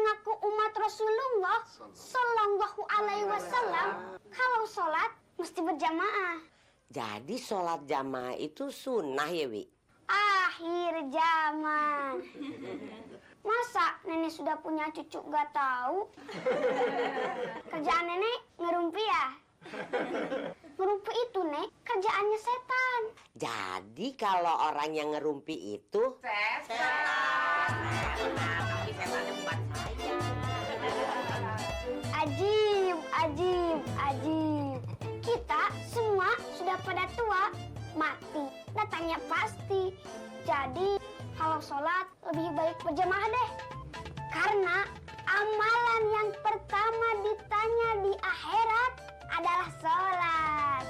mengaku umat Rasulullah Sallallahu Alaihi Wasallam, kalau sholat mesti berjamaah. Jadi sholat jamaah itu sunnah ya, Wi? Akhir zaman. Masa nenek sudah punya cucu gak tahu? Kerjaan nenek ngerumpi ya? Ngerumpi itu, Nek, kerjaannya setan. Jadi kalau orang yang ngerumpi itu setan. Tapi setannya bukan saya. Ajib, ajib, ajib. Kita semua sudah pada tua, mati, datangnya pasti. Jadi kalau sholat lebih baik berjamaah deh. Karena amalan yang pertama ditanya di akhirat adalah sholat.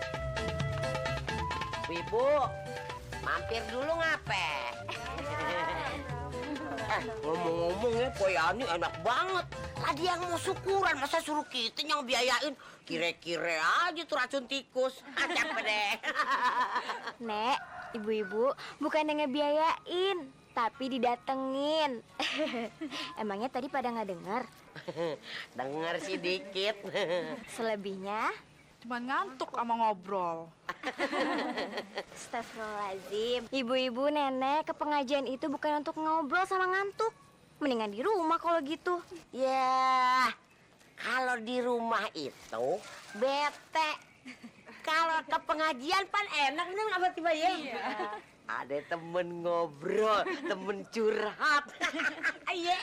Ibu, mampir dulu ngape? Ngomong-ngomong ya, Poyani enak banget. Tadi yang mau syukuran, masa suruh kita yang biayain? Kire-kire aja tuh racun tikus. Capek deh. Nek, ibu-ibu bukan ngebiayain, tapi didatengin. Emangnya tadi pada nggak dengar? Dengar sih dikit. Selebihnya Cuman ngantuk sama ngobrol. Astagfirullahaladzim. Ibu-ibu, nenek, ke pengajian itu bukan untuk ngobrol sama ngantuk. Mendingan di rumah kalau gitu. Ya, kalau di rumah itu bete. Kalau ke pengajian pan enak nih apa tiba ya? Iya. Ada temen ngobrol, temen curhat. Iya.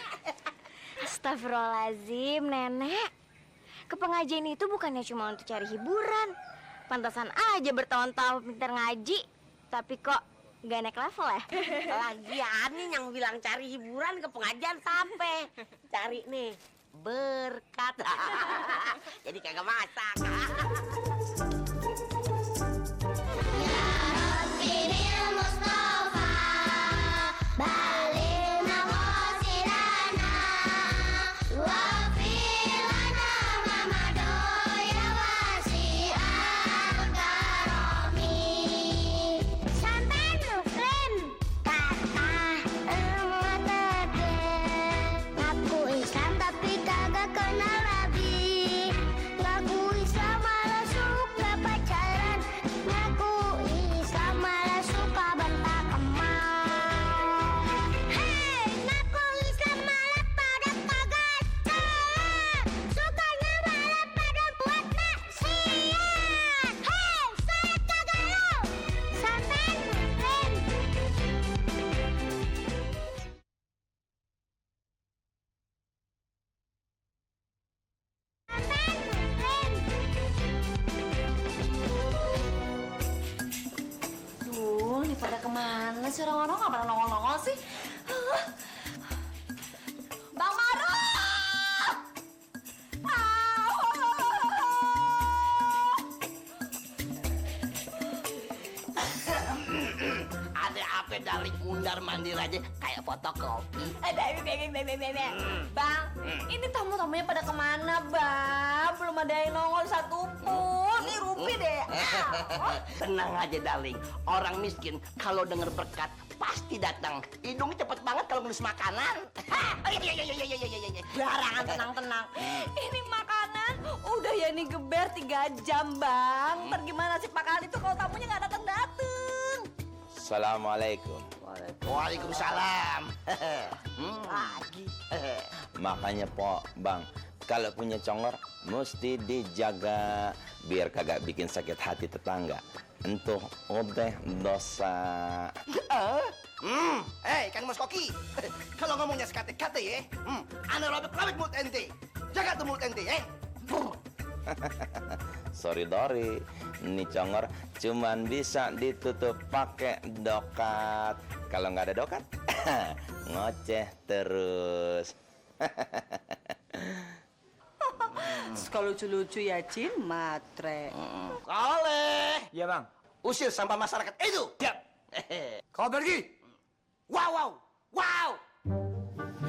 Astagfirullahaladzim, nenek. Ke pengajian itu bukannya cuma untuk cari hiburan. Pantasan aja bertahun-tahun pintar ngaji, tapi kok gak naik level ya? Lagian nih yang bilang cari hiburan ke pengajian sampai cari nih berkat. Jadi kagak masak. Pada kemana sih orang-orang? Nggak pada nongol-nongol sih? Bang Maruf! Ada apa dari mundar mandir aja kayak fotokopi. Bang, ini tamu-tamunya pada kemana, Bang? Belum ada yang nongol satupun. Ini rupi deh. Tenang aja, darling. Orang miskin kalau denger berkat pasti datang. Hidungnya cepet banget kalau nulis makanan. Barangan tenang-tenang. Ini makanan udah ya nih geber 3 jam, Bang. Ntar gimana sih makanan itu kalau tamunya nggak datang-datang? Assalamualaikum. Waalaikumsalam. Lagi. Makanya Bang, kalau punya congor mesti dijaga biar kagak bikin sakit hati tetangga. Entuh udah dosa. Kan Mas Koki. Kalau ngomongnya sekate-kate ya, ana robek-robek mulut ente. Jaga tuh mulut ente, Sorry Dori, ini congor cuman bisa ditutup pakai dokat. Kalau nggak ada dokat, ngoceh terus. Suka lucu-lucu ya, Cin, matre. Oleh. Iya Bang. Usir sampah masyarakat itu. Siap. Kau pergi. Wow.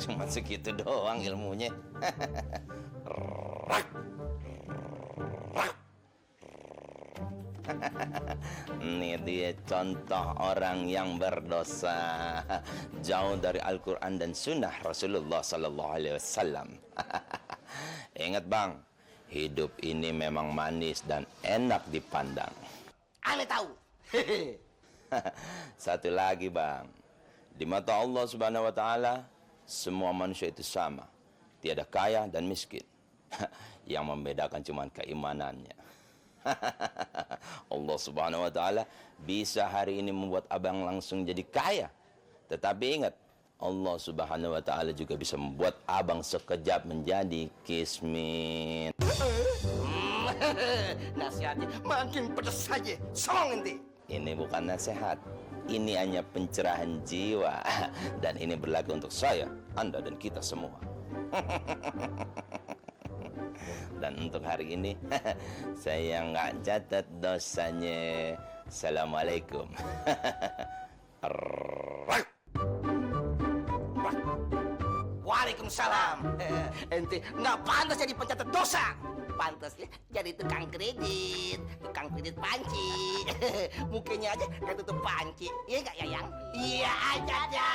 Cuma segitu doang ilmunya. Ini dia contoh orang yang berdosa, jauh dari Al-Quran dan Sunnah Rasulullah Sallallahu Alaihi Wasallam. Ingat bang, hidup ini memang manis dan enak dipandang. Ane tahu. Satu lagi bang, di mata Allah Subhanahu Wa Taala semua manusia itu sama, tiada kaya dan miskin. Yang membedakan cuma keimanannya. Allah Subhanahu Wa Taala bisa hari ini membuat abang langsung jadi kaya, tetapi ingat, Allah Subhanahu Wa Taala juga bisa membuat abang sekejap menjadi kismin. Nasihatnya makin pedas saja. Song ente. Ini bukan nasihat, ini hanya pencerahan jiwa. Dan ini berlaku untuk saya, Anda, dan kita semua. Dan untuk hari ini, saya nggak catat dosanya. Assalamualaikum. Waalaikumsalam. Ente nggak pantas jadi pencatat dosa. Pantas jadi tukang kredit panci. Mukanya aja kayak tutup panci. Iya nggak Yayang? Iya aja aja.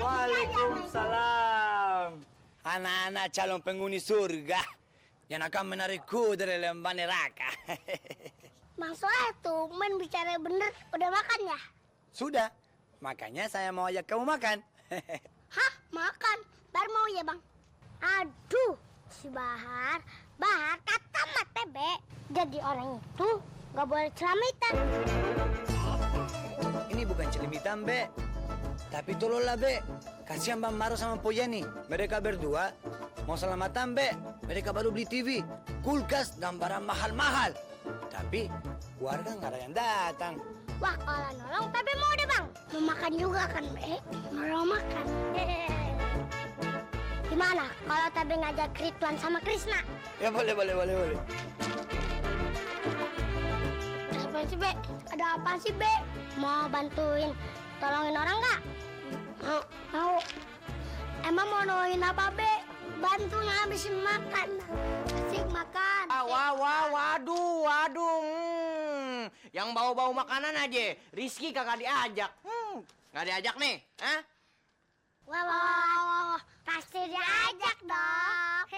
Waalaikumsalam. Anak-anak calon penghuni surga yang akan menarikku dari lembah neraka. Bang Soleh tuh main bicara bener. Udah makan ya? Sudah, makanya saya mau ajak kamu makan. Hah? Makan? Baru mau ya bang? Aduh, si Bahar kata mata be. Jadi orang itu nggak boleh celamitan. Ini bukan celimitan, Be. Tapi tolonglah, Be. Kasihan Bang Maro sama Pojani. Mereka berdua mau selamatan, Be. Mereka baru beli TV, kulkas, dan barang mahal-mahal. Tapi keluarga nggak ada yang datang. Wah, kalau nolong tapi mau deh bang. Mau makan juga kan be? Mau makan. Gimana kalau tapi ngajak Ridwan sama Krisna? Ya boleh. Apa sih be? Ada apa sih be? Mau bantuin tolongin orang nggak? Mau. Emang mau nolongin apa be? Bantu ngabisin makan. Asik makan. Waduh. Yang bau-bau makanan aja. Rizky kagak diajak. Nggak diajak nih, hah? Wah. Pasti diajak dong.